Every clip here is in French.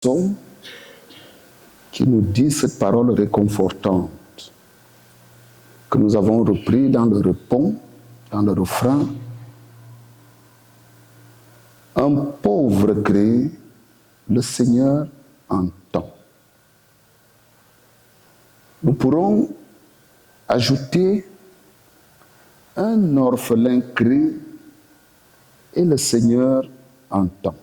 psaume qui nous dit cette parole réconfortante que nous avons repris dans le repos, dans le refrain. Un pauvre crie, le Seigneur entend. Nous pourrons ajouter un orphelin crie et le Seigneur entend.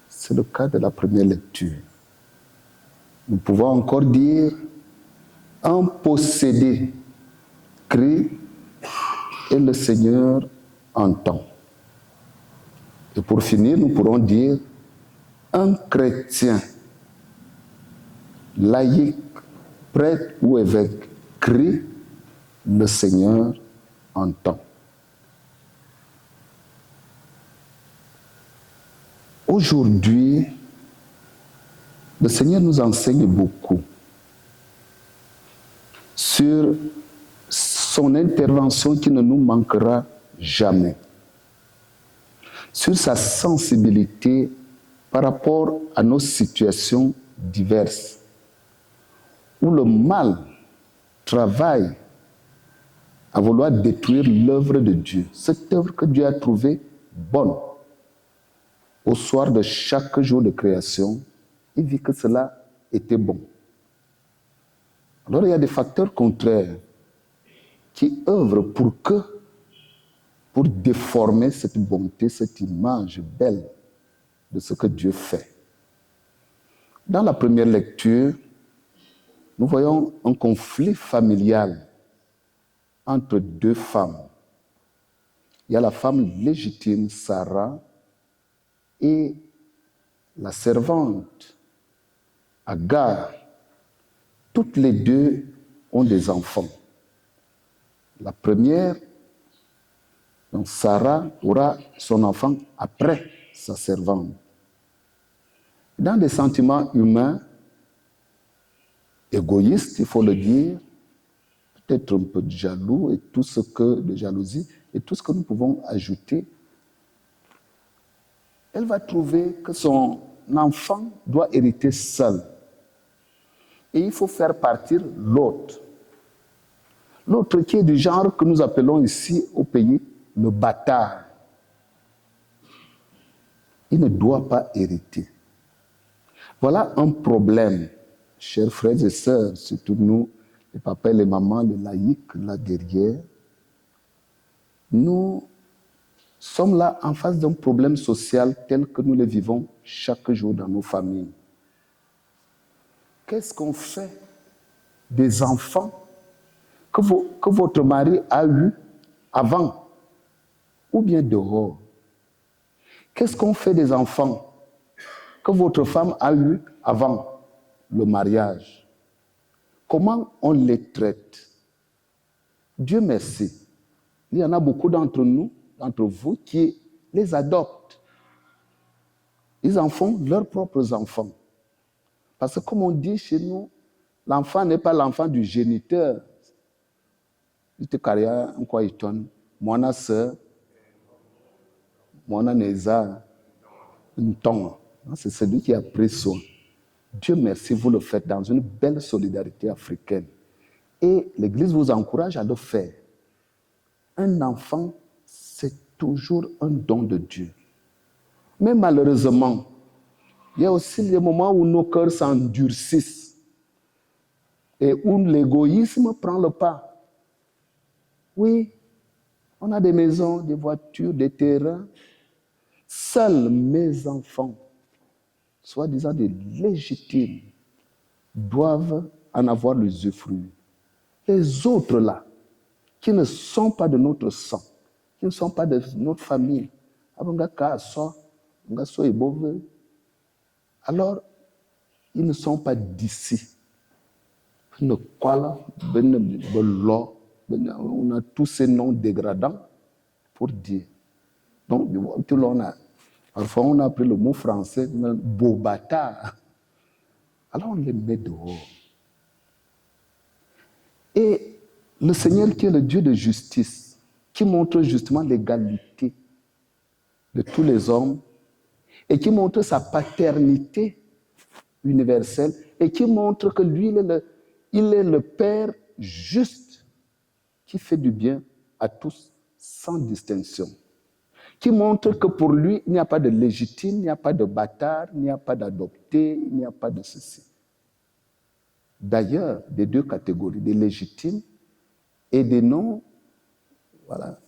C'est le cas de la première lecture. Nous pouvons encore dire un possédé crie et le Seigneur entend. Et pour finir, nous pourrons dire un chrétien, laïque, prêtre ou évêque crie, le Seigneur entend. Aujourd'hui, le Seigneur nous enseigne beaucoup sur son intervention qui ne nous manquera jamais, sur sa sensibilité par rapport à nos situations diverses, où le mal travaille à vouloir détruire l'œuvre de Dieu, cette œuvre que Dieu a trouvée bonne. Au soir de chaque jour de création, il vit que cela était bon. Alors il y a des facteurs contraires qui œuvrent pour déformer cette bonté, cette image belle de ce que Dieu fait. Dans la première lecture, nous voyons un conflit familial entre deux femmes. Il y a la femme légitime, Sarah, et la servante, Agar. Toutes les deux ont des enfants. La première, donc Sarah, aura son enfant après sa servante. Dans des sentiments humains, égoïstes, il faut le dire, peut-être un peu de jaloux et de jalousie et tout ce que nous pouvons ajouter, elle va trouver que son enfant doit hériter seul. Et il faut faire partir l'autre. L'autre qui est du genre que nous appelons ici au pays le bâtard. Il ne doit pas hériter. Voilà un problème, chers frères et sœurs, surtout nous, les papas et les mamans, les laïcs, là derrière. Nous sommes là en face d'un problème social tel que nous le vivons chaque jour dans nos familles. Qu'est-ce qu'on fait des enfants que votre mari a eu avant ou bien dehors? Qu'est-ce qu'on fait des enfants que votre femme a eu avant le mariage? Comment on les traite? Dieu merci, il y en a beaucoup d'entre nous, d'entre vous, qui les adoptent. Ils en font leurs propres enfants. Parce que comme on dit chez nous, l'enfant n'est pas l'enfant du géniteur. Il te carrière un quoi il tonne. Mon sœur, mon neza, un ton. C'est celui qui a pris soin. Dieu merci, vous le faites dans une belle solidarité africaine. Et l'Église vous encourage à le faire. Un enfant, c'est toujours un don de Dieu. Mais malheureusement, il y a aussi des moments où nos cœurs s'endurcissent et où l'égoïsme prend le pas. Oui, on a des maisons, des voitures, des terrains. Seuls mes enfants, soi-disant des légitimes, doivent en avoir l'usufruit. Les autres là, qui ne sont pas de notre sang, qui ne sont pas de notre famille, alors ils ne sont pas d'ici. On a tous ces noms dégradants pour dire. Donc, parfois on a pris le mot français, beau bâtard. Alors on les met dehors. Et le Seigneur qui est le Dieu de justice, qui montre justement l'égalité de tous les hommes et qui montre sa paternité universel et qui montre que lui, il est le Père juste qui fait du bien à tous sans distinction. Qui montre que pour lui, il n'y a pas de légitime, il n'y a pas de bâtard, il n'y a pas d'adopté, il n'y a pas de ceci. D'ailleurs, des deux catégories, des légitimes et des non, voilà.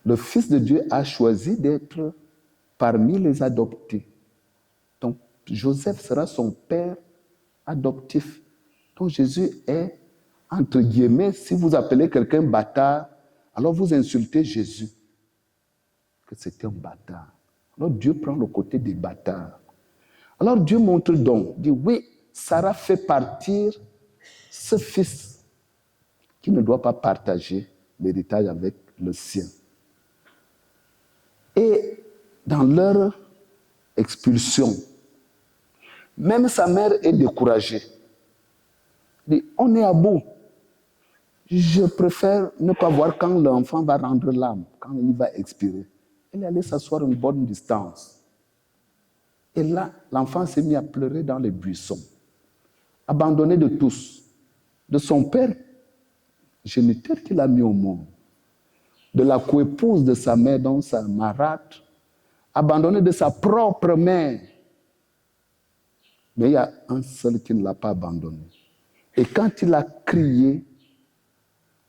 Le Fils de Dieu a choisi d'être parmi les adoptés. Donc, Joseph sera son père adoptif. Donc, Jésus est, entre guillemets, si vous appelez quelqu'un bâtard, alors vous insultez Jésus, que c'est un bâtard. Alors, Dieu prend le côté des bâtards. Alors, Dieu montre donc, dit oui, Sarah fait partir ce fils qui ne doit pas partager l'héritage avec le sien. Et dans leur expulsion, même sa mère est découragée. Elle dit, on est à bout. Je préfère ne pas voir quand l'enfant va rendre l'âme, quand il va expirer. Elle est allée s'asseoir à une bonne distance. Et là, l'enfant s'est mis à pleurer dans les buissons, abandonné de tous, de son père géniteur qu'il a mis au monde, de la coépouse de sa mère dans sa marâtre, abandonné de sa propre mère. Mais il y a un seul qui ne l'a pas abandonné. Et quand il a crié,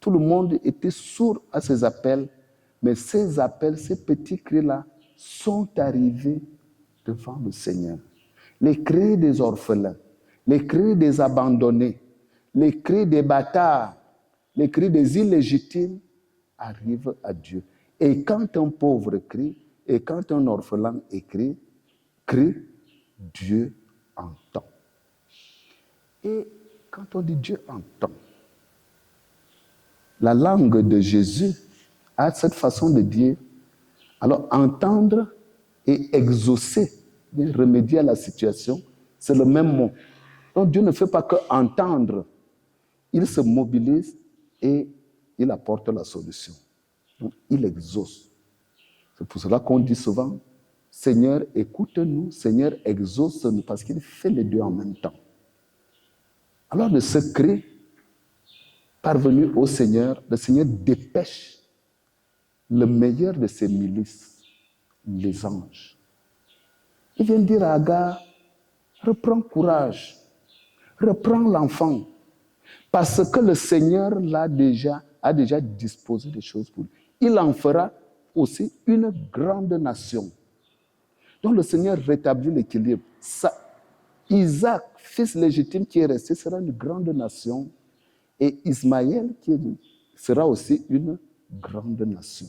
tout le monde était sourd à ses appels, mais ces appels, ces petits cris-là, sont arrivés devant le Seigneur. Les cris des orphelins, les cris des abandonnés, les cris des bâtards, les cris des illégitimes arrivent à Dieu. Et quand un pauvre crie, et quand un orphelin crie, Dieu entend. Et quand on dit Dieu entend, la langue de Jésus a cette façon de dire, alors entendre et exaucer, remédier à la situation, c'est le même mot. Donc Dieu ne fait pas que entendre, il se mobilise et il apporte la solution. Donc il exauce. C'est pour cela qu'on dit souvent, Seigneur, écoute-nous, Seigneur, exauce-nous, parce qu'il fait les deux en même temps. Alors le secret parvenu au Seigneur, le Seigneur dépêche le meilleur de ses milices, les anges. Il vient dire à Agar, reprends courage, reprends l'enfant, parce que le Seigneur a déjà disposé des choses pour lui. Il en fera aussi une grande nation. Donc le Seigneur rétablit l'équilibre. Isaac, fils légitime qui est resté, sera une grande nation. Et Ismaël sera aussi une grande nation.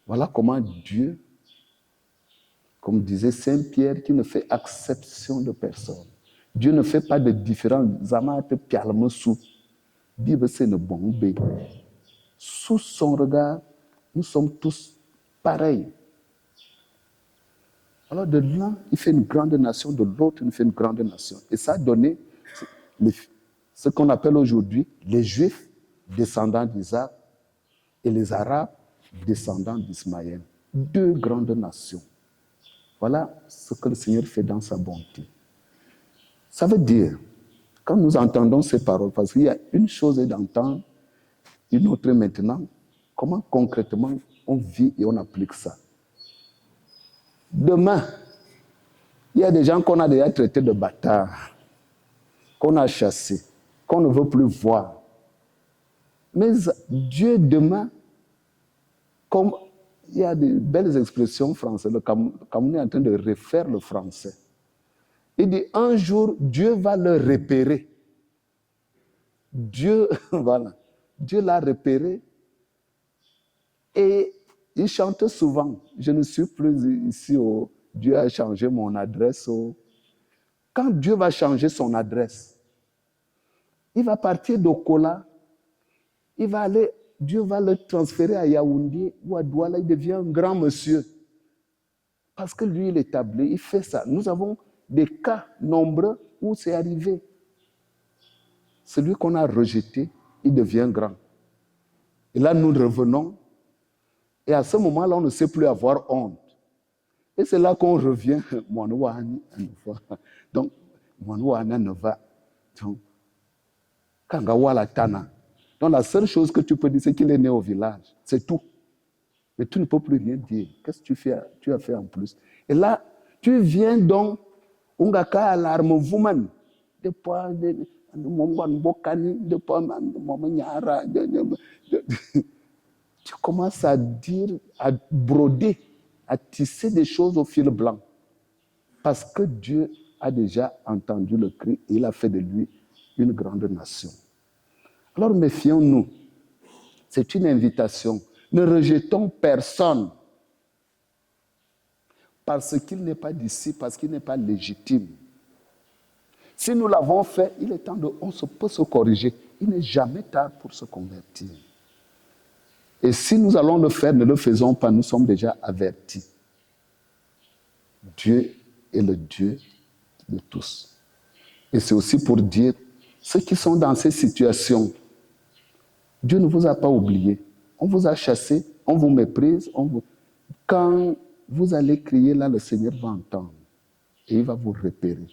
Voilà comment Dieu, comme disait Saint Pierre, qui ne fait exception de personne. Dieu ne fait pas de différence. Sous son regard, nous sommes tous pareils. Alors de l'un, il fait une grande nation, de l'autre, il fait une grande nation. Et ça a donné ce qu'on appelle aujourd'hui les Juifs, descendants d'Isaac, et les Arabes, descendants d'Ismaël. Deux grandes nations. Voilà ce que le Seigneur fait dans sa bonté. Ça veut dire, quand nous entendons ces paroles, parce qu'il y a une chose est d'entendre, une autre est maintenant, comment concrètement on vit et on applique ça. Demain, il y a des gens qu'on a déjà traités de bâtards, qu'on a chassés, qu'on ne veut plus voir. Mais Dieu demain, comme il y a de belles expressions françaises, le Cameroun est en train de refaire le français. Il dit, un jour, Dieu va le repérer. Dieu, voilà, Dieu l'a repéré. Et il chante souvent, je ne suis plus ici, Dieu a changé mon adresse. Quand Dieu va changer son adresse, il va partir d'Okola, Dieu va le transférer à Yaoundé ou à Douala, il devient un grand monsieur. Parce que lui, il est tablé, il fait ça. Nous avons des cas nombreux où c'est arrivé. Celui qu'on a rejeté, il devient grand. Et là, nous revenons. Et à ce moment-là, on ne sait plus avoir honte. Et c'est là qu'on revient. Donc, Mwanouana ne va. Donc, Kangawala Tana. Donc, la seule chose que tu peux dire, c'est qu'il est né au village. C'est tout. Mais tu ne peux plus rien dire. Qu'est-ce que tu as fait en plus? Et là, tu viens donc, Ungaka alarme woman. Tu commences à dire, à broder, à tisser des choses au fil blanc. Parce que Dieu a déjà entendu le cri et il a fait de lui une grande nation. Alors méfions-nous. C'est une invitation. Ne rejetons personne parce qu'il n'est pas d'ici, parce qu'il n'est pas légitime. Si nous l'avons fait, il est temps peut se corriger. Il n'est jamais tard pour se convertir. Et si nous allons le faire, ne le faisons pas, nous sommes déjà avertis. Dieu est le Dieu de tous. Et c'est aussi pour dire, ceux qui sont dans ces situations, Dieu ne vous a pas oublié. On vous a chassé, on vous méprise. Quand vous allez crier là, le Seigneur va entendre. Et il va vous repérer.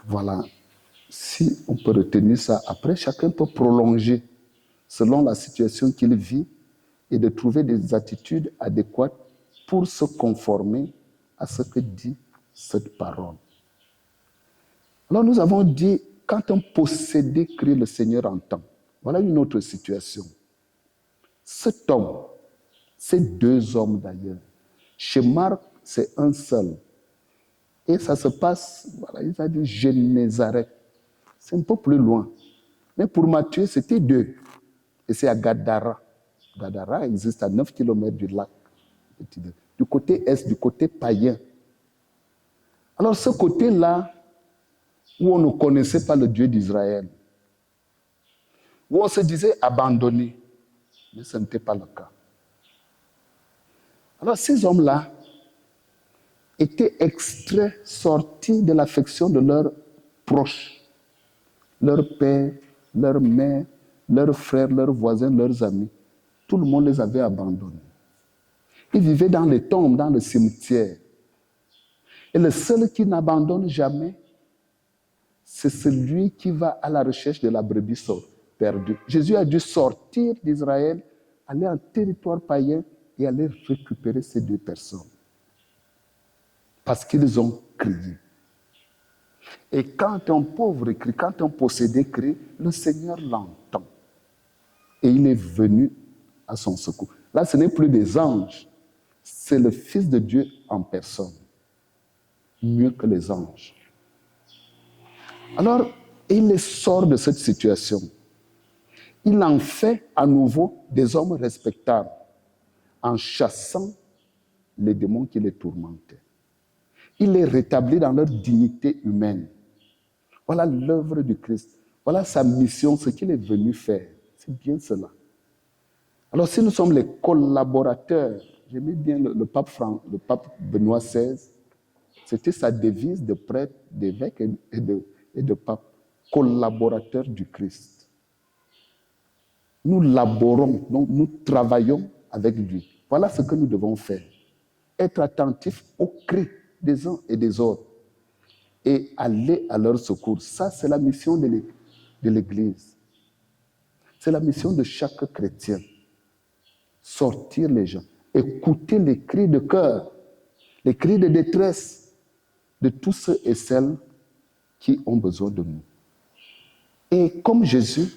Voilà. Si on peut retenir ça, après, chacun peut prolonger selon la situation qu'il vit et de trouver des attitudes adéquates pour se conformer à ce que dit cette parole. Alors nous avons dit, quand un possédé crie, le Seigneur entend. Voilà une autre situation. Cet homme, ces deux hommes d'ailleurs, chez Marc, c'est un seul. Et ça se passe, voilà, il a dit Génézareth. C'est un peu plus loin. Mais pour Matthieu, c'était deux. Et c'est à Gadara. Gadara existe à 9 km du lac. Du côté est, du côté païen. Alors ce côté-là, où on ne connaissait pas le Dieu d'Israël, où on se disait abandonné, mais ce n'était pas le cas. Alors ces hommes-là étaient extraits, sortis de l'affection de leurs proches, leur père, leur mère, leurs frères, leurs voisins, leurs amis. Tout le monde les avait abandonnés. Ils vivaient dans les tombes, dans le cimetière. Et le seul qui n'abandonne jamais, c'est celui qui va à la recherche de la brebis perdue. Jésus a dû sortir d'Israël, aller en territoire païen et aller récupérer ces deux personnes. Parce qu'ils ont crié. Et quand un pauvre crie, quand un possédé crie, le Seigneur l'entend. Et il est venu à son secours. Là, ce n'est plus des anges, c'est le Fils de Dieu en personne. Mieux que les anges. Alors, il les sort de cette situation. Il en fait à nouveau des hommes respectables en chassant les démons qui les tourmentaient. Il les rétablit dans leur dignité humaine. Voilà l'œuvre du Christ. Voilà sa mission, ce qu'il est venu faire. C'est bien cela. Alors, si nous sommes les collaborateurs, j'aimais bien le pape Benoît XVI, c'était sa devise de prêtre, d'évêque et de pape, collaborateur du Christ. Nous laborons, donc nous travaillons avec lui. Voilà ce que nous devons faire. Être attentifs aux cris des uns et des autres et aller à leur secours. Ça, c'est la mission de l'Église. C'est la mission de chaque chrétien. Sortir les gens, écouter les cris de cœur, les cris de détresse de tous ceux et celles qui ont besoin de nous. Et comme Jésus,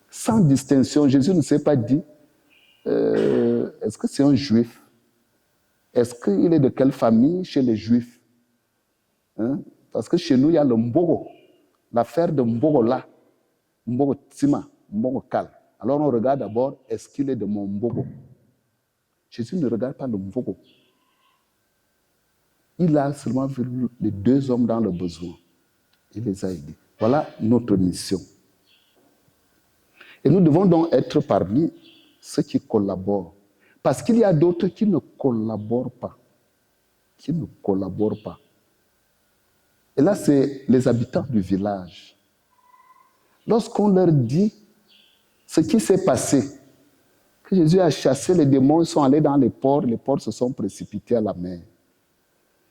sans distinction, Jésus ne s'est pas dit est-ce que c'est un juif? Est-ce qu'il est de quelle famille chez les juifs? Hein? Parce que chez nous, il y a le Mbogo, l'affaire de Mbogo là, Mbogo Tsima, Mbogo Kal. Alors on regarde d'abord, est-ce qu'il est de mon Mbogo? Jésus ne regarde pas le Mbogo. Il a seulement vu les deux hommes dans le besoin. Il les a aidés. Voilà notre mission. Et nous devons donc être parmi ceux qui collaborent. Parce qu'il y a d'autres qui ne collaborent pas. Qui ne collaborent pas. Et là, c'est les habitants du village. Lorsqu'on leur dit ce qui s'est passé, que Jésus a chassé les démons, ils sont allés dans les ports se sont précipités à la mer.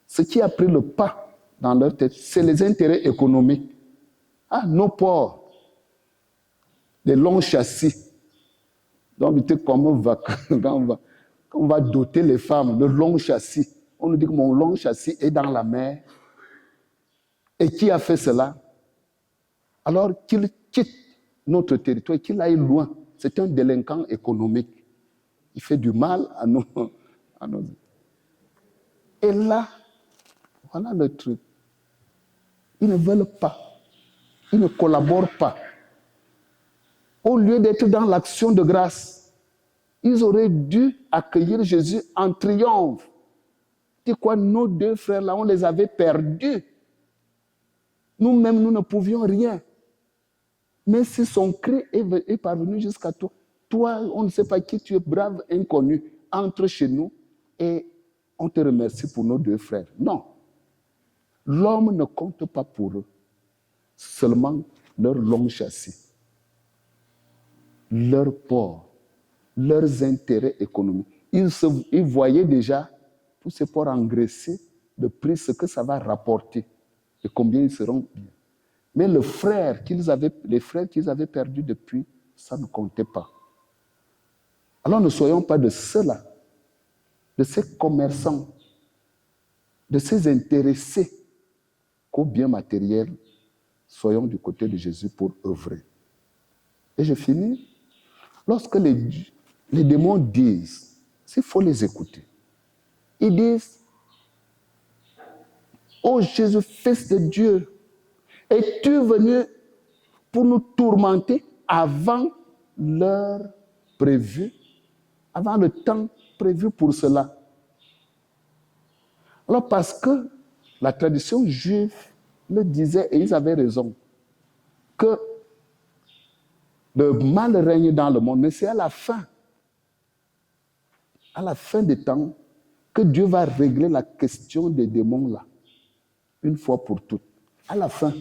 ce qui a pris le pas dans leur tête, c'est les intérêts économiques. Ah, nos ports, les longs châssis. Donc, quand on va doter les femmes, le long châssis, on nous dit que mon long châssis est dans la mer. Et qui a fait cela? Alors qu'il quitte notre territoire, qu'il aille loin. C'est un délinquant économique. Il fait du mal à nos... Et là, voilà le truc. Ils ne veulent pas. Ils ne collaborent pas. Au lieu d'être dans l'action de grâce, ils auraient dû accueillir Jésus en triomphe. C'est quoi, nos deux frères là, on les avait perdus. Nous-mêmes, nous ne pouvions rien. Mais si son cri est parvenu jusqu'à toi, toi, on ne sait pas qui tu es, brave inconnu, entre chez nous et on te remercie pour nos deux frères. Non. L'homme ne compte pas pour eux. Seulement leur long châssis, leur port, leurs intérêts économiques. Ils voyaient déjà tous ces ports engraissés, le prix, ce que ça va rapporter et combien ils seront bien. Mais les frères qu'ils avaient perdus depuis, ça ne comptait pas. Alors ne soyons pas de ceux-là, de ces commerçants, de ces intéressés qu'au bien matériel, soyons du côté de Jésus pour œuvrer. Et je finis. Lorsque les démons disent, il faut les écouter. Ils disent, ô Jésus, Fils de Dieu, es-tu venu pour nous tourmenter avant l'heure prévue, avant le temps prévu pour cela? Alors parce que la tradition juive le disait, et ils avaient raison, que le mal règne dans le monde, mais c'est à la fin des temps, que Dieu va régler la question des démons là, une fois pour toutes. À la fin.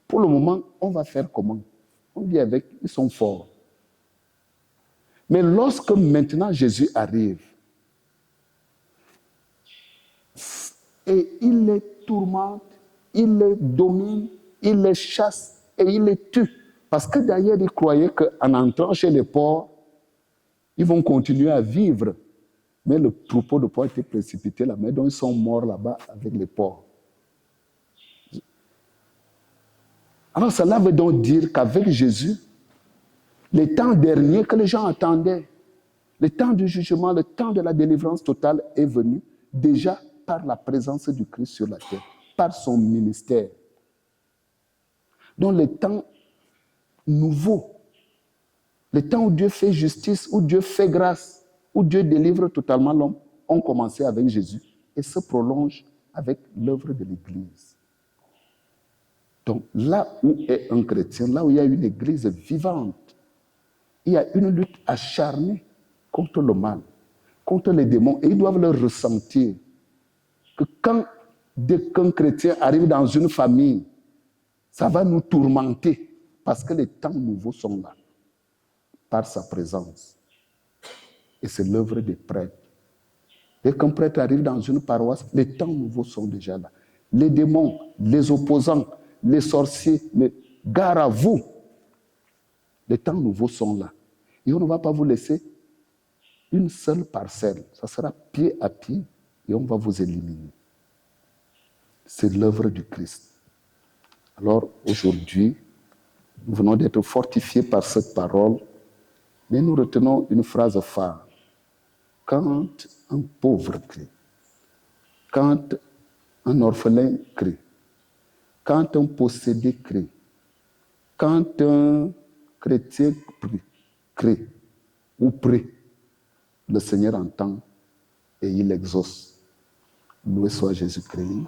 Pour le moment, on va faire comment? On vit avec, ils sont forts. Mais lorsque maintenant Jésus arrive, et il les tourmente, il les domine, il les chasse et il les tue. Parce que d'ailleurs, ils croyaient qu'en entrant chez les porcs, ils vont continuer à vivre. Mais le troupeau de porcs était précipité là-bas, donc ils sont morts là-bas avec les porcs. Alors cela veut donc dire qu'avec Jésus, les temps derniers que les gens attendaient, le temps du jugement, le temps de la délivrance totale est venu déjà par la présence du Christ sur la terre, par son ministère. Donc les temps nouveaux, les temps où Dieu fait justice, où Dieu fait grâce, où Dieu délivre totalement l'homme, ont commencé avec Jésus et se prolongent avec l'œuvre de l'Église. Donc là où est un chrétien, là où il y a une Église vivante, il y a une lutte acharnée contre le mal, contre les démons, et ils doivent le ressentir. Que dès qu'un chrétien arrive dans une famille, ça va nous tourmenter parce que les temps nouveaux sont là, par sa présence. Et c'est l'œuvre des prêtres. Dès qu'un prêtre arrive dans une paroisse, les temps nouveaux sont déjà là. Les démons, les opposants, les sorciers, gare à vous. Les temps nouveaux sont là. Et on ne va pas vous laisser une seule parcelle. Ça sera pied à pied et on va vous éliminer. C'est l'œuvre du Christ. Alors aujourd'hui, nous venons d'être fortifiés par cette parole, mais nous retenons une phrase phare. Quand un pauvre crie, quand un orphelin crie, quand un possédé crie, quand un chrétien crie ou prie, le Seigneur entend et il exauce. Loué soit Jésus-Christ.